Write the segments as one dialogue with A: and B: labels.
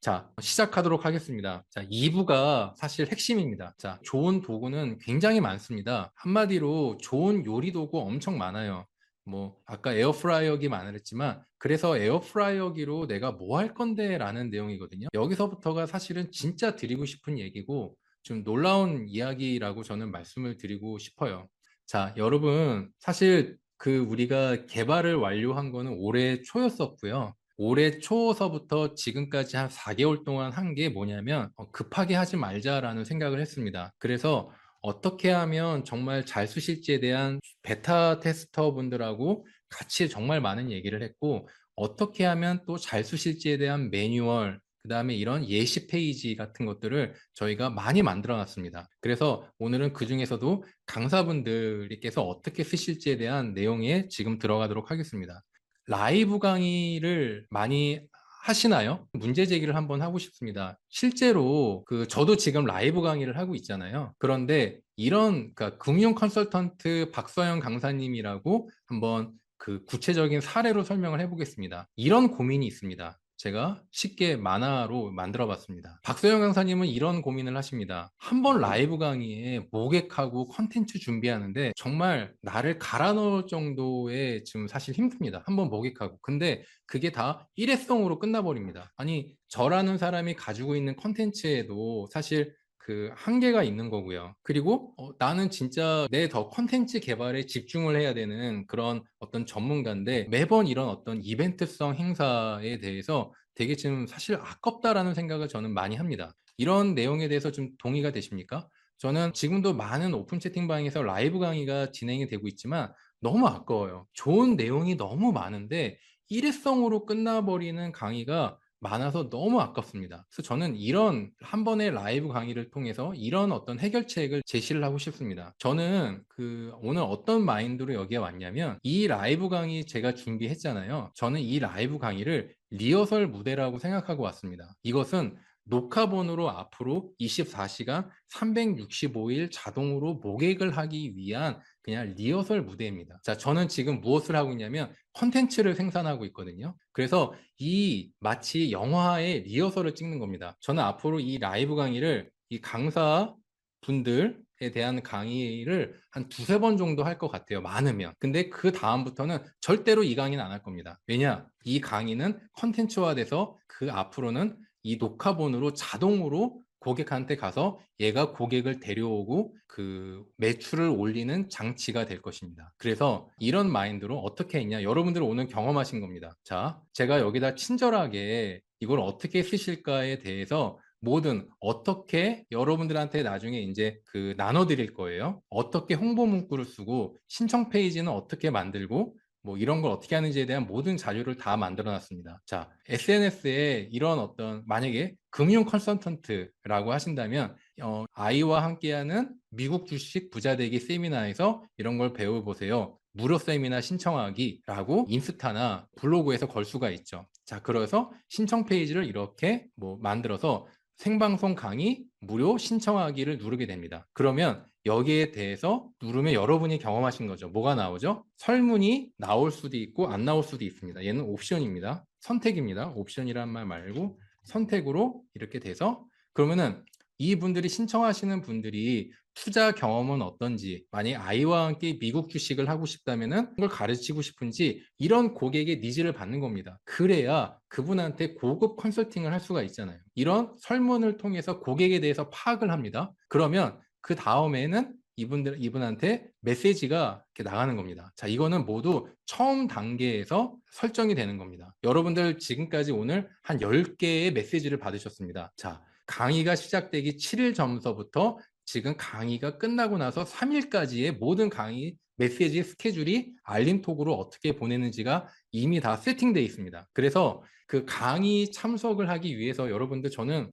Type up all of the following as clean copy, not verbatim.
A: 자, 시작하도록 하겠습니다. 자, 2부가 사실 핵심입니다. 자, 좋은 도구는 굉장히 많습니다. 한마디로 좋은 요리 도구 엄청 많아요. 뭐, 아까 에어프라이어기 많으랬지만, 그래서 에어프라이어기로 내가 뭐 할 건데 라는 내용이거든요. 여기서부터가 사실은 진짜 드리고 싶은 얘기고, 좀 놀라운 이야기라고 저는 말씀을 드리고 싶어요. 자, 여러분, 사실 우리가 개발을 완료한 거는 올해 초였었고요. 올해 초서부터 지금까지 한 4개월 동안 한 게 뭐냐면 급하게 하지 말자라는 생각을 했습니다. 그래서 어떻게 하면 정말 잘 쓰실지에 대한 베타 테스터 분들하고 같이 정말 많은 얘기를 했고, 어떻게 하면 또 잘 쓰실지에 대한 매뉴얼, 그 다음에 이런 예시 페이지 같은 것들을 저희가 많이 만들어 놨습니다. 그래서 오늘은 그 중에서도 강사분들께서 어떻게 쓰실지에 대한 내용에 지금 들어가도록 하겠습니다. 라이브 강의를 많이 하시나요? 문제 제기를 한번 하고 싶습니다. 실제로 저도 지금 라이브 강의를 하고 있잖아요. 그런데 그러니까 금융 컨설턴트 박서영 강사님이라고 한번 구체적인 사례로 설명을 해보겠습니다. 이런 고민이 있습니다. 제가 쉽게 만화로 만들어 봤습니다. 박소영 강사님은 이런 고민을 하십니다. 한 번 라이브 강의에 모객하고 컨텐츠 준비하는데 정말 나를 갈아 넣을 정도의 지금 사실 힘듭니다. 한 번 모객하고. 근데 그게 다 일회성으로 끝나버립니다. 아니, 저라는 사람이 가지고 있는 컨텐츠에도 사실 한계가 있는 거고요. 그리고 나는 진짜 내 더 컨텐츠 개발에 집중을 해야 되는 그런 어떤 전문가인데 매번 이런 어떤 이벤트성 행사에 대해서 되게 지금 사실 아깝다라는 생각을 저는 많이 합니다. 이런 내용에 대해서 좀 동의가 되십니까? 저는 지금도 많은 오픈 채팅방에서 라이브 강의가 진행이 되고 있지만 너무 아까워요. 좋은 내용이 너무 많은데 일회성으로 끝나버리는 강의가 많아서 너무 아깝습니다. 그래서 저는 이런 한 번의 라이브 강의를 통해서 이런 어떤 해결책을 제시를 하고 싶습니다. 저는 오늘 어떤 마인드로 여기에 왔냐면 이 라이브 강의 제가 준비했잖아요. 저는 이 라이브 강의를 리허설 무대라고 생각하고 왔습니다. 이것은 녹화본으로 앞으로 24시간 365일 자동으로 모객을 하기 위한 그냥 리허설 무대입니다. 자, 저는 지금 무엇을 하고 있냐면 컨텐츠를 생산하고 있거든요. 그래서 마치 영화의 리허설을 찍는 겁니다. 저는 앞으로 이 라이브 강의를 이 강사 분들에 대한 강의를 한 두세 번 정도 할 것 같아요. 많으면. 근데 그 다음부터는 절대로 이 강의는 안 할 겁니다. 왜냐? 이 강의는 컨텐츠화돼서 그 앞으로는 이 녹화본으로 자동으로 고객한테 가서 얘가 고객을 데려오고 매출을 올리는 장치가 될 것입니다. 그래서 이런 마인드로 어떻게 했냐? 여러분들은 오늘 경험하신 겁니다. 자, 제가 여기다 친절하게 이걸 어떻게 쓰실까에 대해서 어떻게 여러분들한테 나중에 이제 나눠드릴 거예요. 어떻게 홍보 문구를 쓰고 신청 페이지는 어떻게 만들고 뭐 이런 걸 어떻게 하는지에 대한 모든 자료를 다 만들어 놨습니다. 자, SNS에 이런 만약에 금융 컨설턴트라고 하신다면, 아이와 함께하는 미국 주식 부자 되기 세미나에서 이런 걸 배워보세요. 무료 세미나 신청하기라고 인스타나 블로그에서 걸 수가 있죠. 자, 그래서 신청 페이지를 이렇게 만들어서 생방송 강의 무료 신청하기를 누르게 됩니다. 그러면 여기에 대해서 누르면 여러분이 경험하신 거죠. 뭐가 나오죠? 설문이 나올 수도 있고 안 나올 수도 있습니다. 얘는 옵션입니다. 선택입니다. 옵션이란 말 말고 선택으로 이렇게 돼서 그러면은 이분들이 신청하시는 분들이 투자 경험은 어떤지, 만약 아이와 함께 미국 주식을 하고 싶다면은 그걸 가르치고 싶은지 이런 고객의 니즈를 받는 겁니다. 그래야 그분한테 고급 컨설팅을 할 수가 있잖아요. 이런 설문을 통해서 고객에 대해서 파악을 합니다. 그러면 그 다음에는 이분한테 메시지가 이렇게 나가는 겁니다. 자, 이거는 모두 처음 단계에서 설정이 되는 겁니다. 여러분들 지금까지 오늘 한 10개의 메시지를 받으셨습니다. 자, 강의가 시작되기 7일 전서부터 지금 강의가 끝나고 나서 3일까지의 모든 강의 메시지 스케줄이 알림톡으로 어떻게 보내는지가 이미 다 세팅되어 있습니다. 그래서 강의 참석을 하기 위해서 여러분들 저는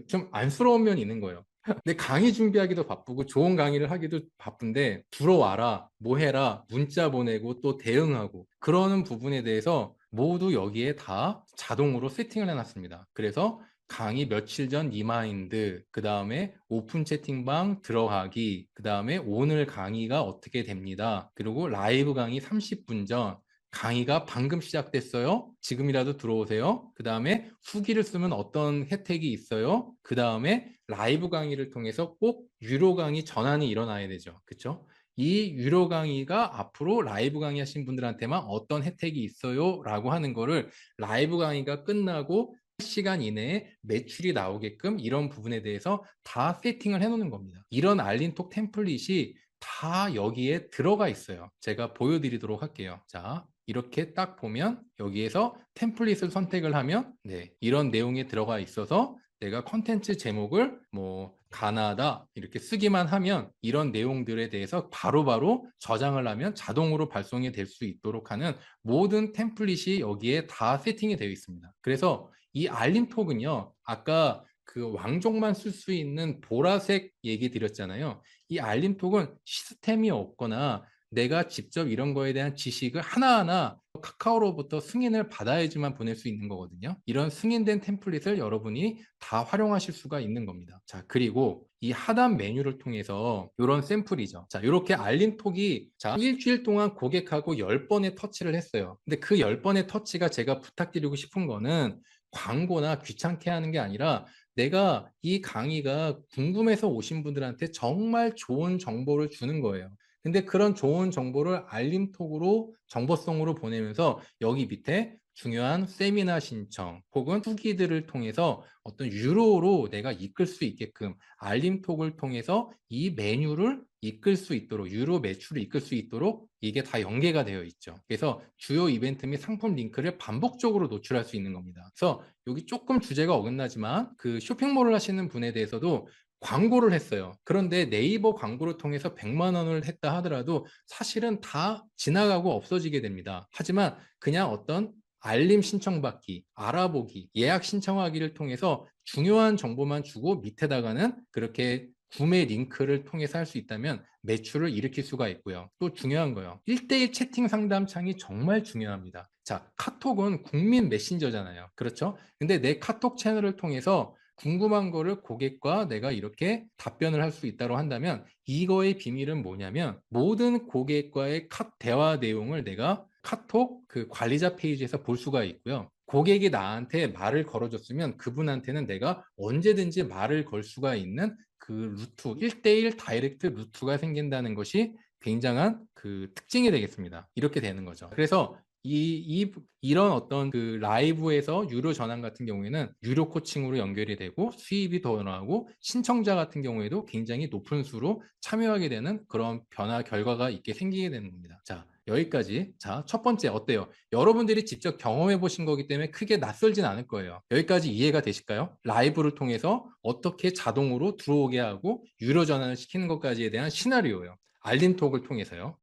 A: 좀 안쓰러운 면이 있는 거예요. 근데 강의 준비하기도 바쁘고 좋은 강의를 하기도 바쁜데 들어와라, 뭐 해라, 문자 보내고 또 대응하고 그러는 부분에 대해서 모두 여기에 다 자동으로 세팅을 해놨습니다. 그래서 강의 며칠 전 리마인드, 그 다음에 오픈 채팅방 들어가기, 그 다음에 오늘 강의가 어떻게 됩니다. 그리고 라이브 강의 30분 전, 강의가 방금 시작됐어요. 지금이라도 들어오세요. 그 다음에 후기를 쓰면 어떤 혜택이 있어요. 그 다음에 라이브 강의를 통해서 꼭 유료 강의 전환이 일어나야 되죠. 그쵸? 이 유료 강의가 앞으로 라이브 강의 하신 분들한테만 어떤 혜택이 있어요. 라고 하는 거를 라이브 강의가 끝나고 시간 이내에 매출이 나오게끔 이런 부분에 대해서 다 세팅을 해 놓는 겁니다. 이런 알림톡 템플릿이 다 여기에 들어가 있어요. 제가 보여드리도록 할게요. 자, 이렇게 딱 보면 여기에서 템플릿을 선택을 하면 네, 이런 내용이 들어가 있어서 내가 컨텐츠 제목을 뭐 가나다 이렇게 쓰기만 하면 이런 내용들에 대해서 바로바로 저장을 하면 자동으로 발송이 될 수 있도록 하는 모든 템플릿이 여기에 다 세팅이 되어 있습니다. 그래서 이 알림톡은요, 아까 그 왕족만 쓸 수 있는 보라색 얘기 드렸잖아요. 이 알림톡은 시스템이 없거나 내가 직접 이런 거에 대한 지식을 하나하나 카카오로부터 승인을 받아야지만 보낼 수 있는 거거든요. 이런 승인된 템플릿을 여러분이 다 활용하실 수가 있는 겁니다. 자, 그리고 이 하단 메뉴를 통해서 이런 샘플이죠. 자, 이렇게 알림톡이 자, 일주일 동안 고객하고 10번의 터치를 했어요. 근데 그 10번의 터치가 제가 부탁드리고 싶은 거는 광고나 귀찮게 하는 게 아니라 내가 이 강의가 궁금해서 오신 분들한테 정말 좋은 정보를 주는 거예요. 근데 그런 좋은 정보를 알림톡으로 정보성으로 보내면서 여기 밑에 중요한 세미나 신청 혹은 후기들을 통해서 어떤 유료로 내가 이끌 수 있게끔 알림톡을 통해서 이 메뉴를 이끌 수 있도록 유료 매출을 이끌 수 있도록 이게 다 연계가 되어 있죠. 그래서 주요 이벤트 및 상품 링크를 반복적으로 노출할 수 있는 겁니다. 그래서 여기 조금 주제가 어긋나지만 그 쇼핑몰을 하시는 분에 대해서도 광고를 했어요. 그런데 네이버 광고를 통해서 100만 원을 했다 하더라도 사실은 다 지나가고 없어지게 됩니다. 하지만 그냥 어떤 알림 신청받기, 알아보기, 예약 신청하기를 통해서 중요한 정보만 주고 밑에다가는 그렇게 구매 링크를 통해서 할 수 있다면 매출을 일으킬 수가 있고요. 또 중요한 거요. 1대1 채팅 상담창이 정말 중요합니다. 자, 카톡은 국민 메신저잖아요. 그렇죠? 근데 내 카톡 채널을 통해서 궁금한 거를 고객과 내가 이렇게 답변을 할 수 있다고 한다면 이거의 비밀은 뭐냐면 모든 고객과의 대화 내용을 내가 카톡 그 관리자 페이지에서 볼 수가 있고요. 고객이 나한테 말을 걸어줬으면 그분한테는 내가 언제든지 말을 걸 수가 있는 그 루트, 1대1 다이렉트 루트가 생긴다는 것이 굉장한 그 특징이 되겠습니다. 이렇게 되는 거죠. 그래서 이런 어떤 그 라이브에서 유료 전환 같은 경우에는 유료 코칭으로 연결이 되고 수입이 더 나오고 신청자 같은 경우에도 굉장히 높은 수로 참여하게 되는 그런 변화 결과가 있게 생기게 되는 겁니다. 자, 여기까지. 자, 첫 번째 어때요? 여러분들이 직접 경험해 보신 거기 때문에 크게 낯설진 않을 거예요. 여기까지 이해가 되실까요? 라이브를 통해서 어떻게 자동으로 들어오게 하고 유료 전환을 시키는 것까지에 대한 시나리오예요. 알림톡을 통해서요.